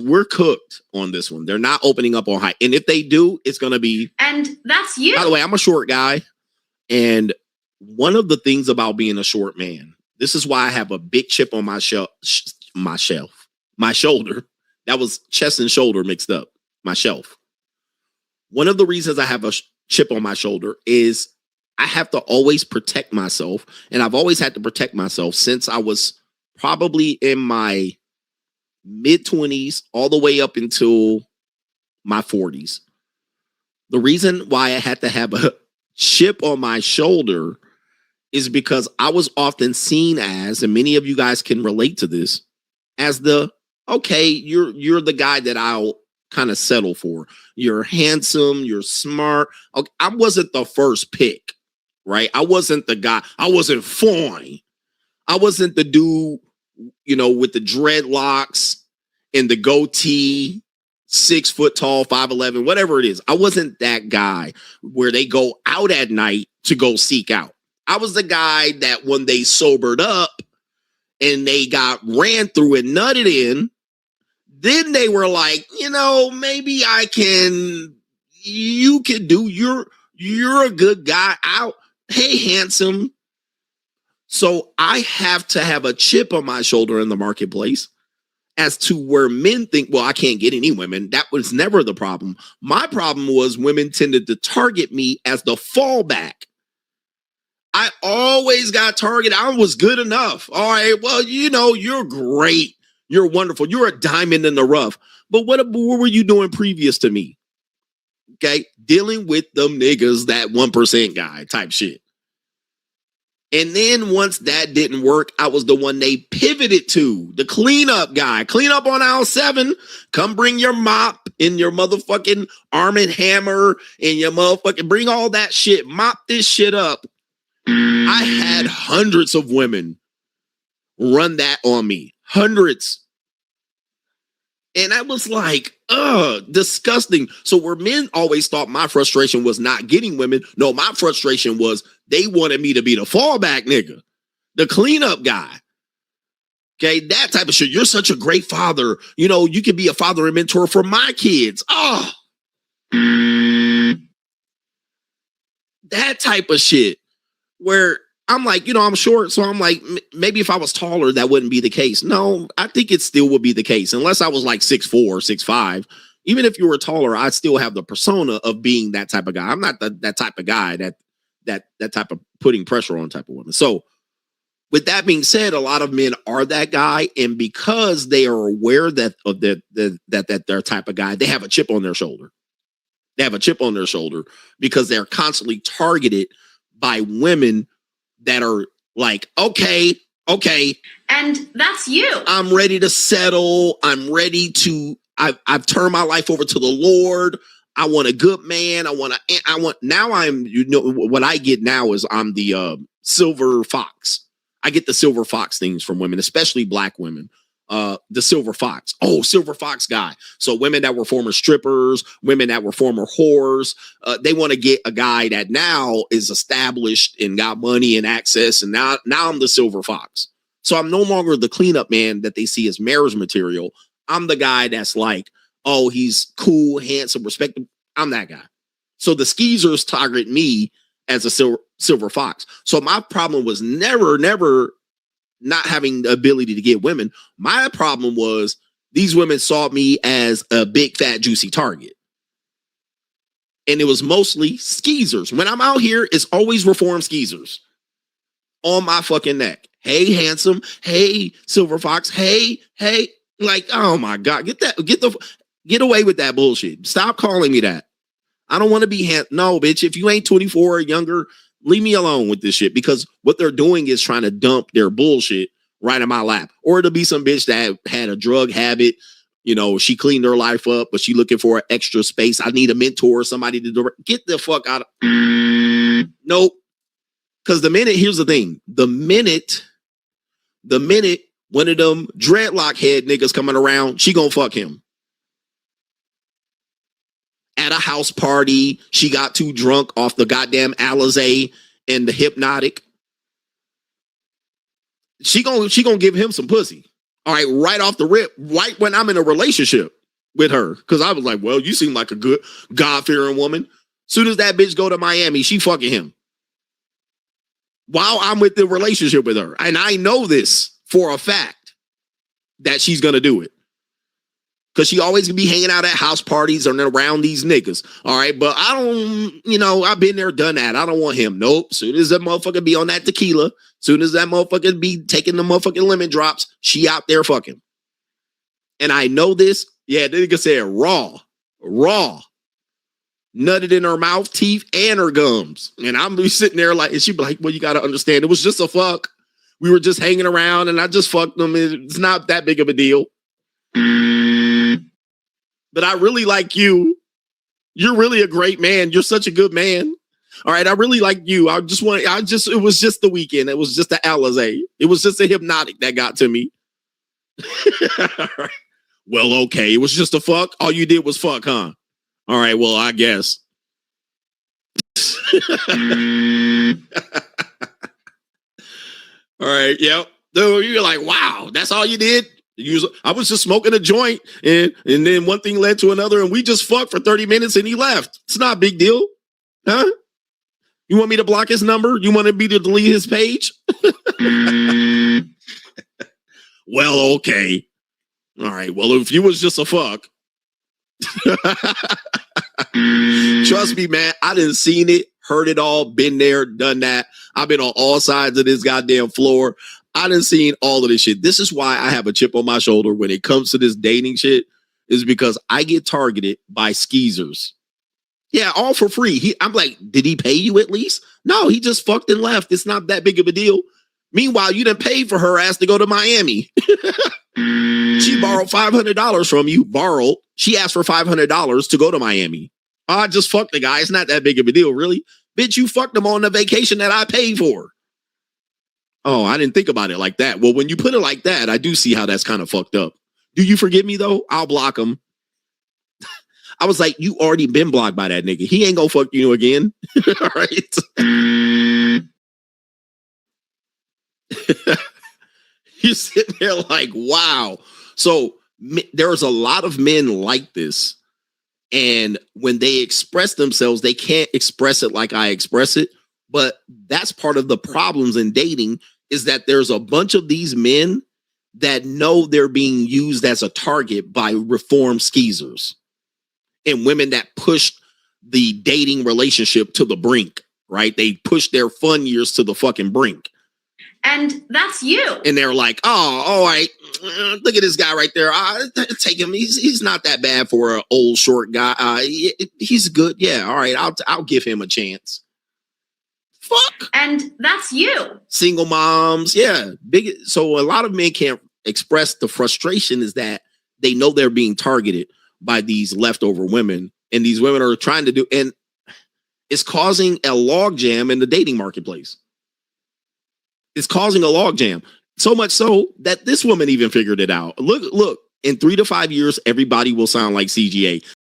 We're cooked on this one. They're not opening up on height. And if they do, it's going to be. And that's you. By the way, I'm a short guy. And one of the things about being a short man, this is why I have a big chip on my shoulder. That was chest and shoulder mixed up. My shelf. One of the reasons I have a chip on my shoulder is I have to always protect myself. And I've always had to protect myself since I was probably in my mid-20s all the way up until my 40s. The reason why I had to have a chip on my shoulder is because I was often seen as, and many of you guys can relate to this, as you're the guy that I'll kind of settle for. You're handsome, you're smart. Okay, I wasn't the first pick, right? I wasn't the guy. I wasn't fine. I wasn't the dude, with the dreadlocks and the goatee, 6 foot tall, 5'11", whatever it is. I wasn't that guy where they go out at night to go seek out. I was the guy that when they sobered up and they got ran through and nutted in, then they were like, maybe you can do, you're a good guy out. Hey, handsome. So I have to have a chip on my shoulder in the marketplace as to where men think, well, I can't get any women. That was never the problem. My problem was women tended to target me as the fallback. I always got targeted. I was good enough. All right, well, you're great. You're wonderful. You're a diamond in the rough. But what were you doing previous to me? Okay, dealing with them niggas, that 1% guy type shit. And then once that didn't work, I was the one they pivoted to, the cleanup guy. Clean up on aisle 7. Come bring your mop and your motherfucking Arm & Hammer and your motherfucking bring all that shit. Mop this shit up. I had hundreds of women run that on me. Hundreds. And I was like, disgusting. So where men always thought my frustration was not getting women. No, my frustration was they wanted me to be the fallback nigga, the cleanup guy. Okay, that type of shit. You're such a great father. You can be a father and mentor for my kids. Oh, that type of shit where I'm like, I'm short. So I'm like, maybe if I was taller, that wouldn't be the case. No, I think it still would be the case. Unless I was like 6'4", 6'5". Even if you were taller, I still have the persona of being that type of guy. I'm not that type of guy that type of putting pressure on type of woman. So with that being said, a lot of men are that guy. And because they are aware that they're type of guy, they have a chip on their shoulder. They have a chip on their shoulder because they're constantly targeted by women that are like, okay. And that's you. I'm ready to settle. I'm ready to, I've turned my life over to the Lord. I want a good man. What I get now is I'm the silver fox. I get the silver fox things from women, especially black women. The silver fox. Oh, silver fox guy. So women that were former strippers, women that were former whores, they want to get a guy that now is established and got money and access. And now I'm the silver fox. So I'm no longer the cleanup man that they see as marriage material. I'm the guy that's like, oh, he's cool, handsome, respectable. I'm that guy. So the skeezers target me as a silver fox. So my problem was never not having the ability to get women. My problem was these women saw me as a big, fat, juicy target. And it was mostly skeezers. When I'm out here, it's always reformed skeezers on my fucking neck. Hey, handsome. Hey, silver fox. Hey. Like, oh my God, get away with that bullshit. Stop calling me that. I don't want to be no, bitch. If you ain't 24 or younger, leave me alone with this shit, because what they're doing is trying to dump their bullshit right in my lap. Or it'll be some bitch that had a drug habit. She cleaned her life up, but she looking for extra space. I need a mentor, somebody to get the fuck out of. Nope. Because here's the thing. The minute one of them dreadlock head niggas coming around, she gonna fuck him. At a house party, she got too drunk off the goddamn Alizé and the Hypnotic. She gonna give him some pussy. All right, right off the rip, right when I'm in a relationship with her. Because I was like, well, you seem like a good God-fearing woman. Soon as that bitch go to Miami, she fucking him. While I'm with the relationship with her. And I know this for a fact that she's going to do it. Because she always gonna be hanging out at house parties or around these niggas. All right. But I don't, I've been there, done that. I don't want him. Nope. Soon as that motherfucker be on that tequila, soon as that motherfucker be taking the motherfucking lemon drops, she out there fucking. And I know this. Yeah, the nigga said raw. Nutted in her mouth, teeth, and her gums. And I'm be sitting there like, and she be like, well, you got to understand, it was just a fuck. We were just hanging around and I just fucked them. It's not that big of a deal. But I really like you. You're really a great man. You're such a good man. All right. I really like you. It was just the weekend. It was just the Alizé. It was just a hypnotic that got to me. Well, okay. It was just a fuck. All you did was fuck, huh? All right. Well, I guess. All right. Yep. Dude, you're like, wow, that's all you did? I was just smoking a joint and then one thing led to another and we just fucked for 30 minutes and he left. It's not a big deal. Huh? You want me to block his number? You want me to delete his page? Well, okay. All right. Well, if you was just a fuck. Trust me, man. I done seen it, heard it all, been there, done that. I've been on all sides of this goddamn floor. I done seen all of this shit. This is why I have a chip on my shoulder when it comes to this dating shit, is because I get targeted by skeezers. Yeah, all for free. I'm like, did he pay you at least? No, he just fucked and left. It's not that big of a deal. Meanwhile, you done paid for her ass to go to Miami. She borrowed $500 from you. She asked for $500 to go to Miami. I just fucked the guy. It's not that big of a deal, really. Bitch, you fucked him on the vacation that I paid for. Oh, I didn't think about it like that. Well, when you put it like that, I do see how that's kind of fucked up. Do you forgive me, though? I'll block him. I was like, you already been blocked by that nigga. He ain't gonna fuck you again. All right. You're sitting there like, wow. So there's a lot of men like this. And when they express themselves, they can't express it like I express it. But that's part of the problems in dating, is that there's a bunch of these men that know they're being used as a target by reformed skeezers and women that push the dating relationship to the brink, right? They push their fun years to the fucking brink. And that's you. And they're like, oh, all right, look at this guy right there. Take him. He's not that bad for an old short guy. He's good. Yeah, all right, I'll give him a chance. Fuck. And that's you. Single moms. Yeah. So a lot of men can't express the frustration is that they know they're being targeted by these leftover women. And these women are trying to do, and it's causing a logjam in the dating marketplace. It's causing a logjam. So much so that this woman even figured it out. Look, in 3 to 5 years, everybody will sound like CGA.